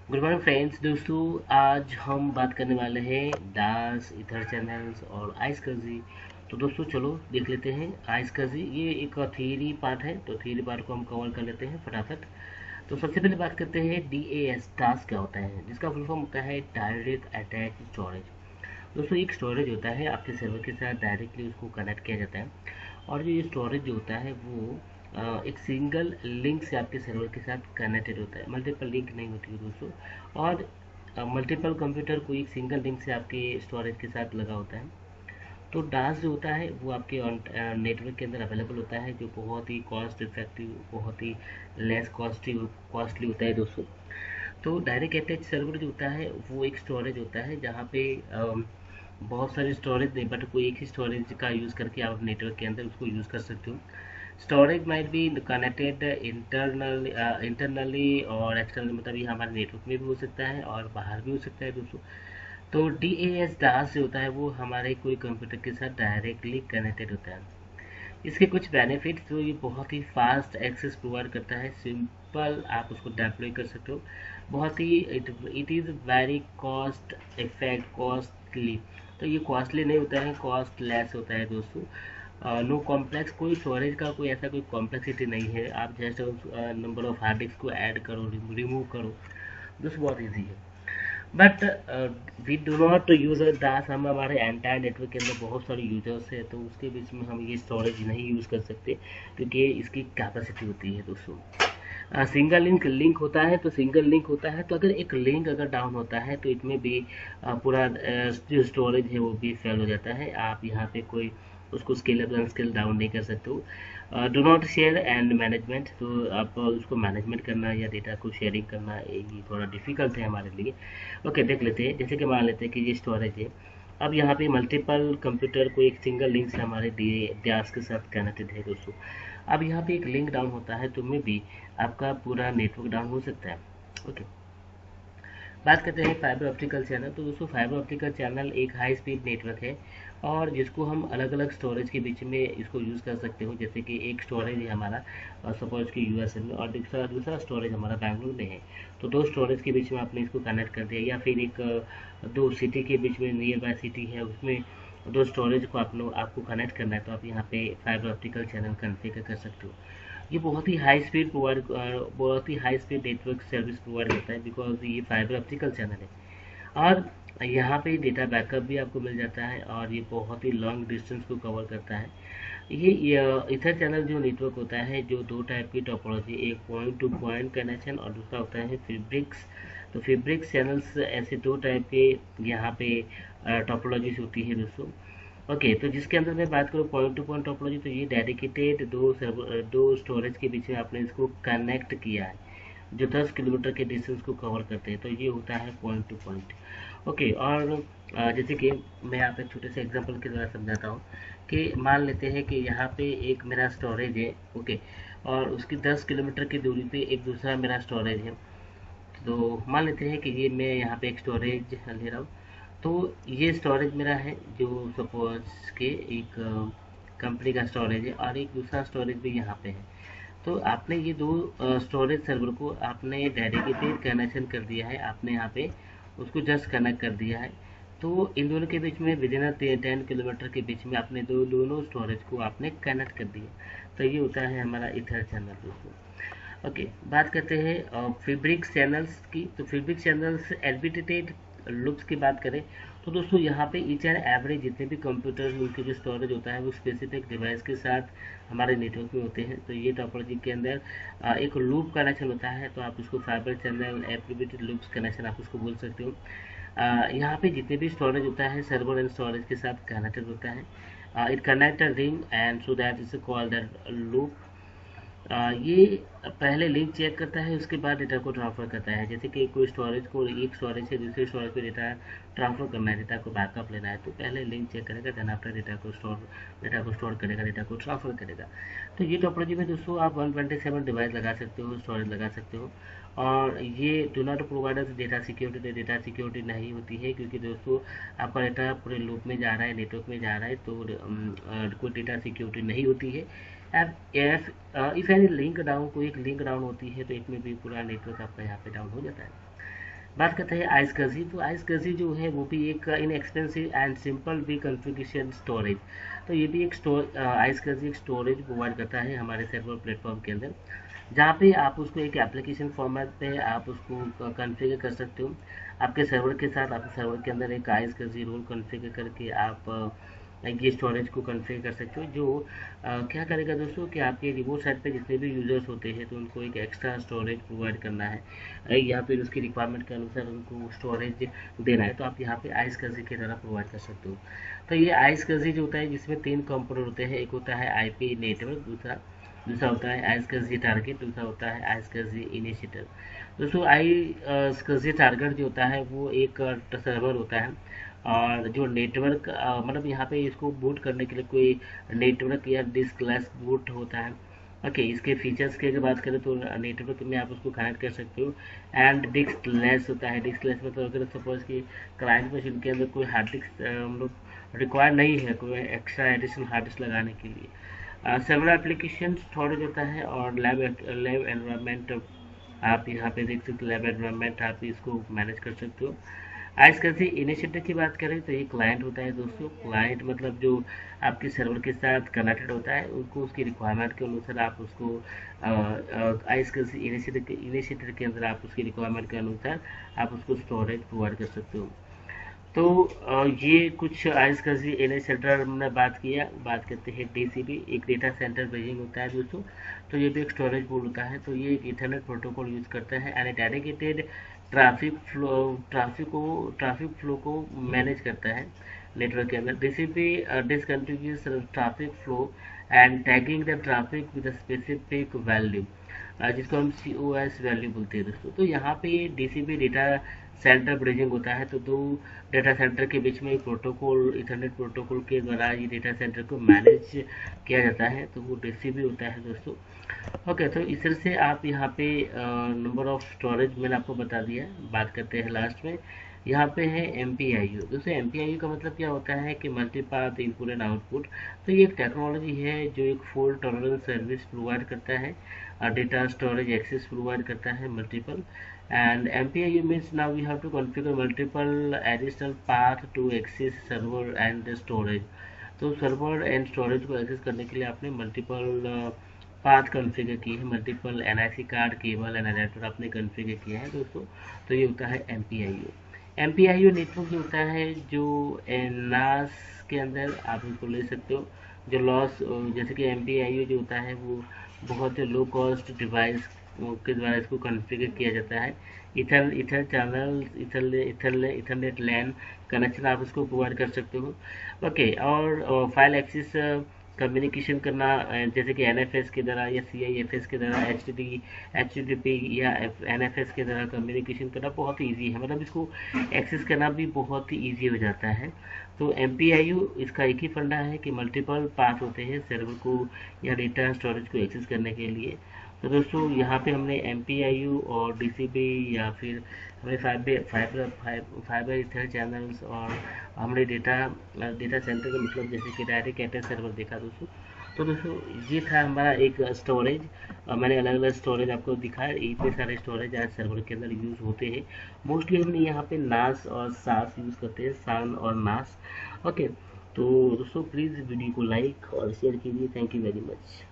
Good morning friends. दोस्तों, आज हम बात करने वाले हैं दास इथर चैनल्स और आइसकजी। तो दोस्तों चलो देख लेते हैं आइसकजी। ये एक थ्योरी पार्ट है, तो थ्योरी पार्ट को हम कवर कर लेते हैं फटाफट। तो सबसे पहले बात करते हैं DAS दास क्या होता है, जिसका फुल फॉर्म होता है डायरेक्ट अटैच स्टोरेज। दोस्तों एक स्टोरेज होता है, आपके सर्वर के साथ डायरेक्टली उसको कनेक्ट किया जाता है। और जो ये स्टोरेज जो होता है वो एक सिंगल लिंक से आपके सर्वर के साथ कनेक्टेड होता है, मल्टीपल लिंक नहीं होती है दोस्तों। और मल्टीपल कंप्यूटर को एक सिंगल लिंक से आपके स्टोरेज के साथ लगा होता है। तो डास जो होता है वो आपके नेटवर्क के अंदर अवेलेबल होता है, जो बहुत ही कॉस्ट इफेक्टिव, बहुत ही लेस कॉस्टली होता है दोस्तों। तो डायरेक्ट अटैच सर्वर जो होता है वो एक स्टोरेज होता है, जहाँ पे बहुत सारे स्टोरेज नहीं, बट कोई एक ही स्टोरेज का यूज़ करके आप नेटवर्क के अंदर उसको यूज़ कर सकते हो। Storage might be connected internally और एक्सटर्नली, मतलब ये हमारे नेटवर्क में भी हो सकता है और बाहर भी हो सकता है दोस्तों। तो DAS डास जो होता है वो हमारे कोई कंप्यूटर के साथ डायरेक्टली कनेक्टेड होता है। इसके कुछ बेनिफिट्स, तो ये बहुत ही फास्ट एक्सेस प्रोवाइड करता है, सिंपल आप उसको डिप्लॉय कर सकते हो। बहुत ही it is very cost effect costly. तो ये कॉस्टली नहीं होता है, कॉस्ट लेस होता है दोस्तों। नो कॉम्प्लेक्स, कोई स्टोरेज का कोई ऐसा कोई कॉम्प्लेक्सिटी नहीं है। आप just number of hard disk को ऐड करो, रिमूव करो, दोस्तों बहुत ईजी है। But we do not use this. हम हमारे एंटायर नेटवर्क के अंदर बहुत सारे यूजर्स हैं, तो उसके बीच में हम ये स्टोरेज नहीं यूज़ कर सकते, क्योंकि इसकी कैपेसिटी होती है दोस्तों। सिंगल लिंक होता है, तो सिंगल लिंक होता है, तो अगर एक लिंक अगर डाउन होता है तो इसमें भी पूरा जो स्टोरेज है वो भी फेल हो जाता है। आप यहाँ पे कोई उसको स्केलेबल स्केल डाउन नहीं कर सकते हो। Do not share and management, तो आप उसको मैनेजमेंट करना या डेटा को शेयरिंग करना ये थोड़ा डिफिकल्ट है हमारे लिए। ओके, देख लेते हैं। जैसे कि मान लेते हैं कि ये स्टोरेज है। अब यहाँ पे मल्टीपल कंप्यूटर को एक सिंगल लिंक से हमारे DAS के साथ कनेक्टेड है दोस्तों। अब यहाँ पे एक लिंक डाउन होता है तो में भी आपका पूरा नेटवर्क डाउन हो सकता है। ओके, बात करते हैं फाइबर ऑप्टिकल चैनल। तो दोस्तों फाइबर ऑप्टिकल चैनल एक हाई स्पीड नेटवर्क है, और जिसको हम अलग अलग स्टोरेज के बीच में इसको यूज़ कर सकते हो। जैसे कि एक स्टोरेज है हमारा सपोज कि USA में, और दूसरा दूसरा स्टोरेज हमारा बैंगलोर में है। तो दो स्टोरेज के बीच में आपने इसको कनेक्ट कर दिया, या फिर एक दो सिटी के बीच में, नियर बाय सिटी है उसमें दो स्टोरेज को आपको कनेक्ट करना है, तो आप यहाँ पे फाइबर ऑप्टिकल चैनल कॉन्फ़िगर कर सकते हो। ये बहुत ही high speed network service provide करता है, बिकॉज ये फाइबर ऑप्टिकल चैनल है। और यहाँ पे डेटा बैकअप भी आपको मिल जाता है, और ये बहुत ही लॉन्ग डिस्टेंस को कवर करता है। ये इथर चैनल जो नेटवर्क होता है, जो दो टाइप की टोपोलॉजी, एक पॉइंट टू पॉइंट कनेक्शन और दूसरा होता है फैब्रिक्स। तो फैब्रिक्स चैनल्स ऐसे दो टाइप के यहाँ पे टोपोलॉजीज होती है दोस्तों। ओके, तो जिसके अंदर मैं बात करूँ पॉइंट टू पॉइंट टोपोलॉजी, तो ये डेडिकेटेड दो स्टोरेज के बीच में आपने इसको कनेक्ट किया है, जो 10 किलोमीटर के डिस्टेंस को कवर करते हैं, तो ये होता है पॉइंट टू पॉइंट। ओके, और जैसे कि मैं यहाँ पे छोटे से एग्जांपल के द्वारा समझाता हूँ कि मान लेते हैं कि यहाँ पे एक मेरा स्टोरेज है। ओके, और उसकी 10 किलोमीटर की दूरी पे एक दूसरा मेरा स्टोरेज है। तो मान लेते हैं कि ये मैं यहाँ पे एक स्टोरेज ले रहा हूँ। तो ये स्टोरेज मेरा है, जो सपोज के एक कंपनी का स्टोरेज है, और एक दूसरा स्टोरेज भी यहाँ पे है। तो आपने ये दो स्टोरेज सर्वर को आपने डेडिकेटेड कनेक्शन कर दिया है, आपने यहाँ पे उसको जस्ट कनेक्ट कर दिया है। तो इन दोनों के बीच में विद इन 10 किलोमीटर के बीच में आपने दोनों स्टोरेज को आपने कनेक्ट कर दिया। तो ये होता है हमारा इथर चैनल दोस्तों। ओके, बात करते हैं फैब्रिक्स चैनल्स की। तो फैब्रिक चैनल्स एलबीटेड लुप्स की बात करें, तो दोस्तों यहाँ पे ईच एंड एवरेज जितने भी कंप्यूटर उनके जो स्टोरेज होता है वो स्पेसिफिक डिवाइस के साथ हमारे नेटवर्क में होते हैं। तो ये टोपोलॉजी के अंदर एक लूप कनेक्शन होता है, तो आप उसको फाइबर चैनल एप्रीवेटेड लूप्स कनेक्शन आप उसको बोल सकते हो। यहाँ पे जितने भी स्टोरेज होता है सर्वर एंड स्टोरेज के साथ कनेक्टेड होता है। It connect a ring and so that is called that loop. ये पहले लिंक चेक करता है, उसके बाद डेटा को ट्रांसफ़र करता है। जैसे कि कोई स्टोरेज को एक स्टोरेज से दूसरे स्टोरेज पे डेटा ट्रांसफ़र करना है, डेटा को बैकअप लेना है, तो पहले लिंक चेक करेगा, देन आफ्टर डेटा को स्टोर करेगा, डेटा को ट्रांसफ़र करेगा। तो ये टोपोलॉजी में दोस्तों आप 127 डिवाइस लगा सकते हो, स्टोरेज लगा सकते हो। और ये do not provide data security नहीं होती है, क्योंकि दोस्तों आपका डेटा पूरे लूप में जा रहा है, नेटवर्क में जा रहा है, तो कोई डेटा सिक्योरिटी नहीं होती है। इफ एनी लिंक डाउन, कोई एक लिंक डाउन होती है, तो इसमें भी पूरा नेटवर्क आपका यहाँ पे डाउन हो जाता है। बात करते हैं आइसकजी। तो आइसकजी जो है वो भी एक इनएक्सपेंसिव एंड सिंपल भी कॉन्फ़िगरेशन स्टोरेज। तो ये भी एक आइसकजी एक स्टोरेज प्रोवाइड करता है हमारे सर्वर प्लेटफॉर्म के अंदर, जहाँ पे आप उसको एक एप्लीकेशन फॉर्मेट पे आप उसको कॉन्फ़िगर कर सकते हो। आपके सर्वर के साथ आपके सर्वर के अंदर एक आइसकजी रोल कॉन्फ़िगर करके आप ये स्टोरेज को कॉन्फ़िगर कर सकते हो, जो क्या करेगा दोस्तों कि आपके रिमोट साइट पे जितने भी यूज़र्स होते हैं तो उनको एक एक्स्ट्रा स्टोरेज प्रोवाइड करना है, या फिर उसकी रिक्वायरमेंट के अनुसार उनको स्टोरेज देना है, तो आप यहाँ पे आइसकजी की तरह प्रोवाइड कर सकते हो। तो ये आइसकजी जो होता है जिसमें 3 कंपोनेंट होते हैं, एक होता है आईपी नेटवर्क, दूसरा दूसरा होता है आइसकजी टारगेट, दूसरा होता है आइसकजी इनिशिएटर। दोस्तों आइसकजी टारगेट जो होता है वो एक सर्वर होता है, और जो नेटवर्क मतलब यहाँ पे इसको बूट करने के लिए कोई नेटवर्क या डिस्क-लेस बूट होता है। ओके, इसके फीचर्स की अगर बात करें तो नेटवर्क में आप उसको कनेक्ट कर सकते हो, एंड डिस्क लेस होता है। डिस्क लेस मतलब अगर सपोज कि क्लाइंट मशीन के अंदर कोई हार्ड डिस्क मतलब रिक्वायर नहीं है कोई एक्स्ट्रा एडिशनल हार्ड डिस्क लगाने के लिए। सर्वर एप्लीकेशन स्टोरेज होता है, और लैब एनवायरनमेंट आप यहाँ पे देख सकते हो, लैब एनवायरनमेंट आप इसको मैनेज कर सकते हो। आजकल से इनिशिएटिव की बात करें तो ये क्लाइंट होता है दोस्तों। क्लाइंट मतलब जो आपके सर्वर के साथ कनेक्टेड होता है, उनको उसकी रिक्वायरमेंट के अनुसार आप उसको आजकल से इनिशिएटिव के अंदर आप उसकी रिक्वायरमेंट के अनुसार आप उसको स्टोरेज प्रोवाइड कर सकते हो। तो ये कुछ आइसकजी इनिशिएटर हमने बात किया। बात करते हैं डीसीपी, एक डेटा सेंटर ब्रिजिंग होता है दोस्तों। तो ये भी एक स्टोरेज पूल होता है। तो ये एक ईथरनेट प्रोटोकॉल यूज़ करता है, एंड डेडिकेटेड ट्रैफिक फ्लो को मैनेज करता है नेटवर्क के अंदर। DCP discontinuous traffic flow and tagging the traffic with specific value, जिसको हम COS वैल्यू बोलते हैं दोस्तों। तो यहाँ पे डीसीपी डेटा सेंटर ब्रिजिंग होता है। तो दो डेटा सेंटर के बीच में प्रोटोकॉल, इथरनेट प्रोटोकॉल के द्वारा ये डेटा सेंटर को मैनेज किया जाता है, तो वो डीसीपी होता है दोस्तों। ओके, तो इस तरह से आप यहाँ पे नंबर ऑफ स्टोरेज मैंने आपको बता दिया। बात करते हैं लास्ट में, यहाँ पे है MPIU। दोस्तों MPIU का मतलब क्या होता है कि मल्टीपाथ इनपुट एंड आउटपुट। तो ये एक टेक्नोलॉजी है जो एक फॉल्ट टॉलरेंस सर्विस प्रोवाइड करता है, डेटा स्टोरेज एक्सेस प्रोवाइड करता है multiple. And MPIU means now we have to configure multiple additional path to access server and storage। तो सर्वर एंड स्टोरेज को एक्सेस करने के लिए आपने मल्टीपल पाथ कॉन्फ़िगर की है, multiple NIC card, cable and adapter आपने कॉन्फ़िगर किया है दोस्तों। तो ये होता है MPIU। MPIU नेटवर्क जो होता है जो NAS के अंदर आप उसको ले सकते हो। जो लॉस जैसे कि MPIU जो होता है वो बहुत लो कॉस्ट डिवाइस के द्वारा इसको कॉन्फ़िगर किया जाता है। इथर चैनल, इथरनेट लैन कनेक्शन आप इसको प्रोवाइड कर सकते हो। ओके, और फाइल एक्सेस कम्युनिकेशन करना जैसे कि NFS के द्वारा या CIFS के द्वारा HTTP या NFS के द्वारा कम्युनिकेशन करना बहुत ही ईजी है, मतलब इसको एक्सेस करना भी बहुत ही ईजी हो जाता है। तो MPIU इसका एक ही फंडा है कि मल्टीपल पाथ होते हैं सर्वर को या डेटा स्टोरेज को एक्सेस करने के लिए। तो दोस्तों यहाँ पे हमने MPIU और DCP या फिर हमने फाइबर इथर चैनल्स, और हमने डेटा सेंटर का मतलब जैसे कि डायरेक्ट एड्रेस सर्वर देखा दोस्तों। तो दोस्तों ये था हमारा एक स्टोरेज, मैंने अलग अलग स्टोरेज आपको दिखाया। इतने सारे स्टोरेज आज सर्वर के अंदर यूज़ होते हैं। मोस्टली हमने यहाँ पे नास और सास यूज़ करते हैं, सान और नास। ओके, तो दोस्तों प्लीज़ वीडियो को लाइक और शेयर कीजिए। Thank you very much.